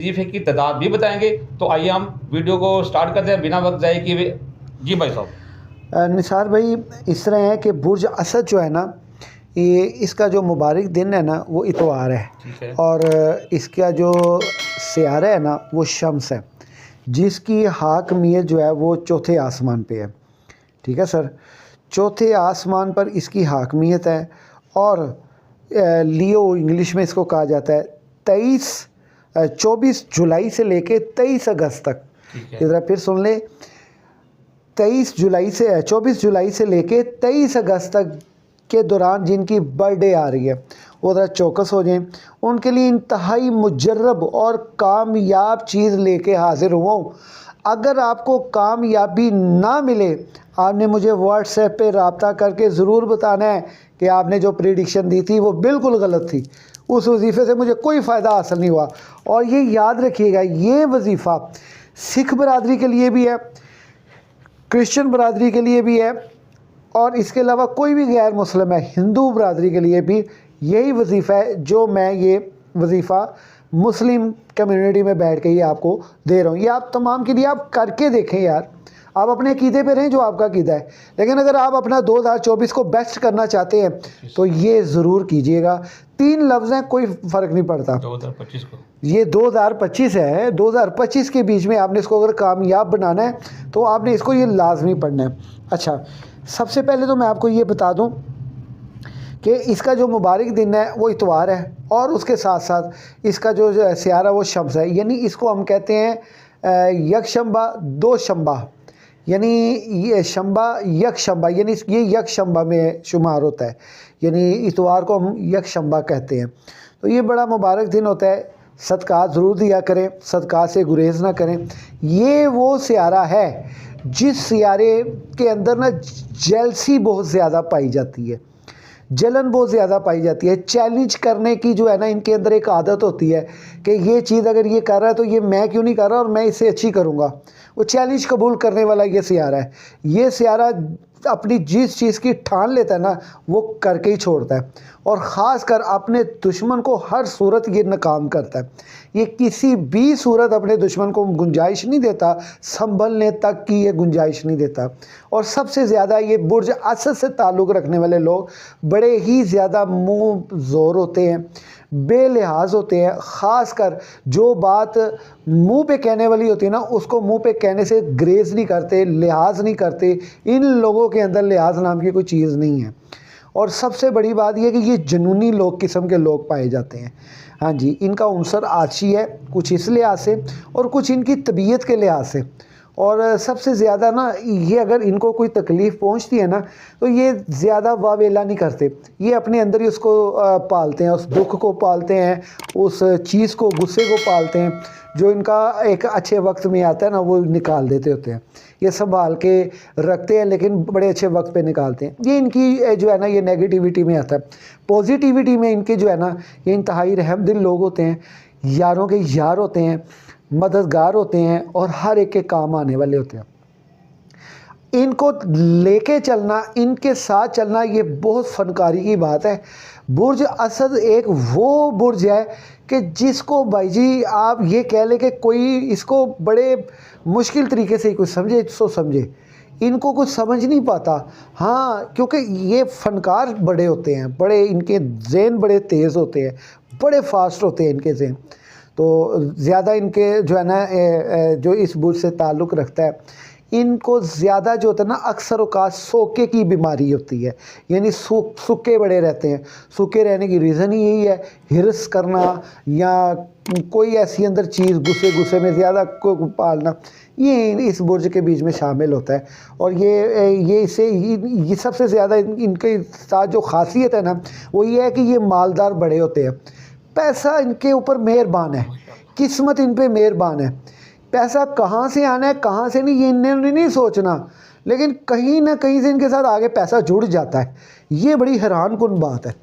वजीफे की तादाद भी बताएंगे। तो आइए हम वीडियो को स्टार्ट करते हैं बिना वक्त ज़ाय किए। जी भाई साहब। निसार भाई, इस तरह है कि बुर्ज असद जो है ना, ये इसका जो मुबारक दिन है ना वो इतवार है, ठीक है। और इसका जो सियारा है ना वो शम्स है, जिसकी हाकमियत जो है वो चौथे आसमान पे है। ठीक है सर, चौथे आसमान पर इसकी हाकमियत है। और लियो इंग्लिश में इसको कहा जाता है 24 जुलाई से लेके 23 अगस्त तक। इधर फिर सुन ले, 24 जुलाई से लेके 23 अगस्त तक के दौरान जिनकी बर्थडे आ रही है वो ज़रा चौकस हो जाएं। उनके लिए इंतहाई मुजर्रब और कामयाब चीज़ लेके हाजिर हुआ हूँ। अगर आपको कामयाबी ना मिले, आपने मुझे व्हाट्सएप पे रब्ता करके ज़रूर बताना है कि आपने जो प्रेडिक्शन दी थी वो बिल्कुल गलत थी। उस वजीफ़े से मुझे कोई फ़ायदा हासिल नहीं हुआ। और ये याद रखिएगा, ये वजीफ़ा सिख बरादरी के लिए भी है, क्रिश्चियन बरादरी के लिए भी है, और इसके अलावा कोई भी गैर मुस्लिम है, हिंदू बरादरी के लिए भी यही वजीफ़ा है जो मैं ये वजीफ़ा मुस्लिम कम्युनिटी में बैठ के ही आपको दे रहा हूँ। ये आप तमाम के लिए आप करके देखें यार। आप अपने अकीदे पे रहें जो आपका अकीदा है, लेकिन अगर आप अपना 2024 को बेस्ट करना चाहते हैं तो ये ज़रूर कीजिएगा। 3 लफ्ज़ हैं, कोई फ़र्क नहीं पड़ता। 2025 को ये 2025 है, 2025 के बीच में आपने इसको अगर कामयाब बनाना है तो आपने इसको ये लाजमी पढ़ना है। अच्छा, सबसे पहले तो मैं आपको ये बता दूं कि इसका जो मुबारक दिन है वो इतवार है, और उसके साथ साथ इसका जो सियारा वो शम्स है, यानी इसको हम कहते हैं यकशंबा दो शंबा, यानी ये शंबा यकशंबा, यानी ये यकशंबा में शुमार होता है, यानी इतवार को हम यकशंबा कहते हैं। तो ये बड़ा मुबारक दिन होता है। सदका ज़रूर दिया करें, सदका से गुरेज ना करें। ये वो सियारा है जिस सियारे के अंदर ना जेलसी बहुत ज़्यादा पाई जाती है, जलन बहुत ज़्यादा पाई जाती है। चैलेंज करने की जो है ना इनके अंदर एक आदत होती है कि ये चीज़ अगर ये कर रहा है तो ये मैं क्यों नहीं कर रहा और मैं इससे अच्छी करूँगा। वो चैलेंज कबूल करने वाला ये सियारा है। ये सियारा अपनी जिस चीज़ की ठान लेता है ना वो करके ही छोड़ता है, और ख़ास कर अपने दुश्मन को हर सूरत ये नाकाम करता है। ये किसी भी सूरत अपने दुश्मन को गुंजाइश नहीं देता, संभलने तक की ये गुंजाइश नहीं देता। और सबसे ज़्यादा ये बुर्ज असद से ताल्लुक़ रखने वाले लोग बड़े ही ज़्यादा मुँह ज़ोर होते हैं, बेलिहाज होते हैं। ख़ास कर जो बात मुंह पे कहने वाली होती है ना उसको मुंह पे कहने से ग्रेज नहीं करते, लिहाज नहीं करते। इन लोगों के अंदर लिहाज नाम की कोई चीज़ नहीं है। और सबसे बड़ी बात यह कि ये जुनूनी लोग किस्म के लोग पाए जाते हैं। हाँ जी, इनका उनसर आछी है, कुछ इस लिहाज से और कुछ इनकी तबीयत के लिहाज से। और सबसे ज़्यादा ना ये अगर इनको कोई तकलीफ़ पहुंचती है ना तो ये ज़्यादा वावेला नहीं करते। ये अपने अंदर ही उसको पालते हैं, उस दुख को पालते हैं, उस चीज़ को, गुस्से को पालते हैं। जो इनका एक अच्छे वक्त में आता है ना वो निकाल देते होते हैं, ये संभाल के रखते हैं, लेकिन बड़े अच्छे वक्त पे निकालते हैं। ये इनकी जो है ना ये नेगेटिविटी में आता है। पॉजिटिविटी में इनके जो है ना ये इंतहाई रहमदिल लोग होते हैं, यारों के यार होते हैं, मददगार होते हैं और हर एक के काम आने वाले होते हैं। इनको लेके चलना, इनके साथ चलना ये बहुत फनकारी की बात है। बुर्ज असद एक वो बुर्ज है कि जिसको भाई जी आप ये कह लें कि कोई इसको बड़े मुश्किल तरीके से कोई समझे तो समझे, इनको कुछ समझ नहीं पाता। हाँ, क्योंकि ये फनकार बड़े होते हैं, बड़े इनके ज़हन बड़े तेज़ होते हैं, बड़े फास्ट होते हैं इनके ज़हन। तो ज़्यादा इनके जो है ना जो इस बुर्ज से ताल्लुक़ रखता है, इनको ज़्यादा जो होता है ना अक्सर औकात सोके की बीमारी होती है, यानी सूखे बड़े रहते हैं। सूखे रहने की रीज़न ही यही है, हिरस करना या कोई ऐसी अंदर चीज़ गुस्से में ज़्यादा को पालना, ये इस बुर्ज के बीच में शामिल होता है। और ये सबसे ज़्यादा इनके साथ जो खासियत है ना वो ये है कि ये मालदार बड़े होते हैं। पैसा इनके ऊपर मेहरबान है, किस्मत इन पे मेहरबान है। पैसा कहाँ से आना है कहाँ से नहीं ये इन्होंने नहीं सोचना, लेकिन कहीं ना कहीं से इनके साथ आगे पैसा जुड़ जाता है। ये बड़ी हैरान कुन बात है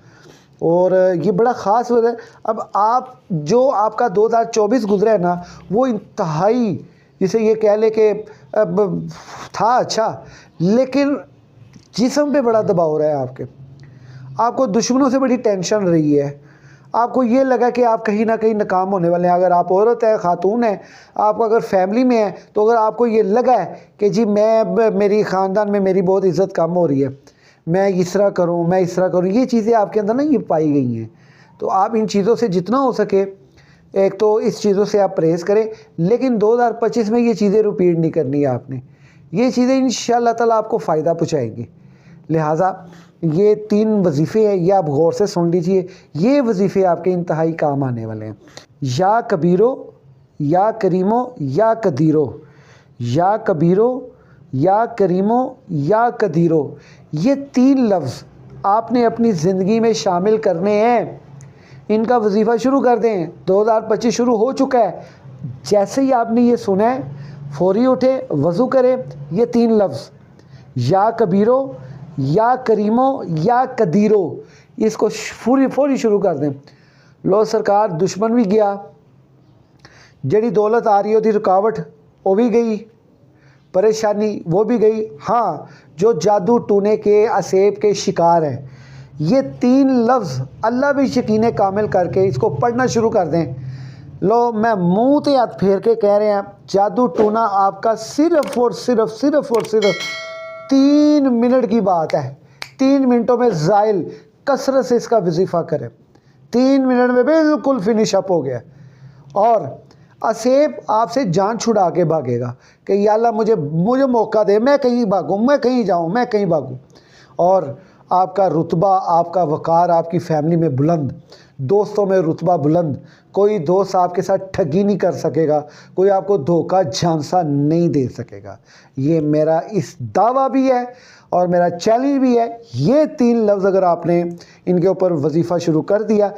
और ये बड़ा ख़ास वजह है। अब आप जो आपका 2024 गुजरा है ना वो इंतहाई, जिसे ये कह ले कि अब था अच्छा, लेकिन जिस्म पे बड़ा दबाव हो रहा है आपको दुश्मनों से बड़ी टेंशन रही है, आपको ये लगा कि आप कहीं ना कहीं नाकाम होने वाले हैं, अगर आप औरत है, खातून है, आप अगर फैमिली में है, तो अगर आपको ये लगा है कि जी मेरी ख़ानदान में मेरी बहुत इज़्ज़त कम हो रही है, मैं इस तरह करूँ, मैं इस तरह करूँ, ये चीज़ें आपके अंदर ना ये पाई गई हैं, तो आप इन चीज़ों से जितना हो सके, एक तो इस चीज़ों से आप परहेज़ करें, लेकिन 2025 में ये चीज़ें रिपीट नहीं करनी है आपने। ये चीज़ें इंशाअल्लाह ताला आपको फ़ायदा पहुँचाएंगी। लिहाजा ये 3 वजीफ़े हैं, ये आप गौर से सुन लीजिए, ये वजीफ़े आपके इंतहाई काम आने वाले हैं। या कबीरो, या करीमो, या कदीरो, या कबीरो, या करीमो, या कदीरो, ये 3 लफ्ज़ आपने अपनी ज़िंदगी में शामिल करने हैं। इनका वजीफ़ा शुरू कर दें। 2025 शुरू हो चुका है। जैसे ही आपने ये सुना है, फ़ौरी उठे, वज़ू करें, ये 3 लफ्ज़ या कबीरो, या करीमो, या कदीरो, इसको फ़ौरी शुरू कर दें। लो सरकार, दुश्मन भी गया, जड़ी दौलत आ रही होती रुकावट वो भी गई, परेशानी वो भी गई। हाँ, जो जादू टूने के असेब के शिकार हैं, ये 3 लफ्ज़ अल्लाह भी यकीन कामिल करके इसको पढ़ना शुरू कर दें। लो, मैं मुँह ते हाथ फेर के कह रहे हैं, जादू टूना आपका सिर्फ़ और सिर्फ 3 मिनट की बात है। 3 मिनटों में ज़ाइल कसरत से इसका वजीफ़ा करें, 3 मिनट में बिल्कुल फिनिश अप हो गया। और असेब आपसे जान छुड़ा के भागेगा कि या अल्लाह मुझे मौका दे, मैं कहीं भागूँ, मैं कहीं जाऊँ, मैं कहीं भागूँ। और आपका रुतबा, आपका वक़ार आपकी फ़ैमिली में बुलंद, दोस्तों में रुतबा बुलंद, कोई दोस्त आपके साथ ठगी नहीं कर सकेगा, कोई आपको धोखा झांसा नहीं दे सकेगा। ये मेरा इस दावा भी है और मेरा चैलेंज भी है। ये 3 लफ्ज़ अगर आपने इनके ऊपर वजीफ़ा शुरू कर दिया,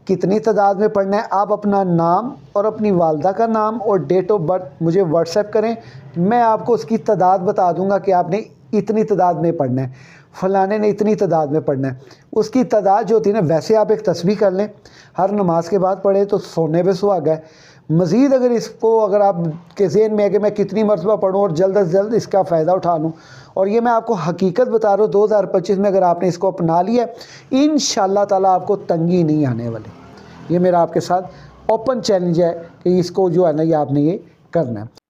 कितनी तादाद में पढ़ना है, आप अपना नाम और अपनी वालदा का नाम और डेट ऑफ बर्थ मुझे व्हाट्सएप करें, मैं आपको उसकी तादाद बता दूंगा कि आपने इतनी तादाद में पढ़ना है, फ़लाने ने इतनी तादाद में पढ़ना है। उसकी तादाद जो होती है ना, वैसे आप एक तस्बीह कर लें, हर नमाज के बाद पढ़े तो सोने पे सुहागा है। मज़ीद अगर इसको अगर आप के ज़हन में है कि मैं कितनी मरतबा पढ़ूँ और जल्द से जल्द इसका फ़ायदा उठा लूँ, और ये मैं आपको हकीकत बता रहा हूँ, 2025 में अगर आपने इसको अपना लिया, इंशाअल्लाह ताला आपको तंगी नहीं आने वाली। ये मेरा आपके साथ ओपन चैलेंज है कि इसको जो है ना, ये आपने ये करना है।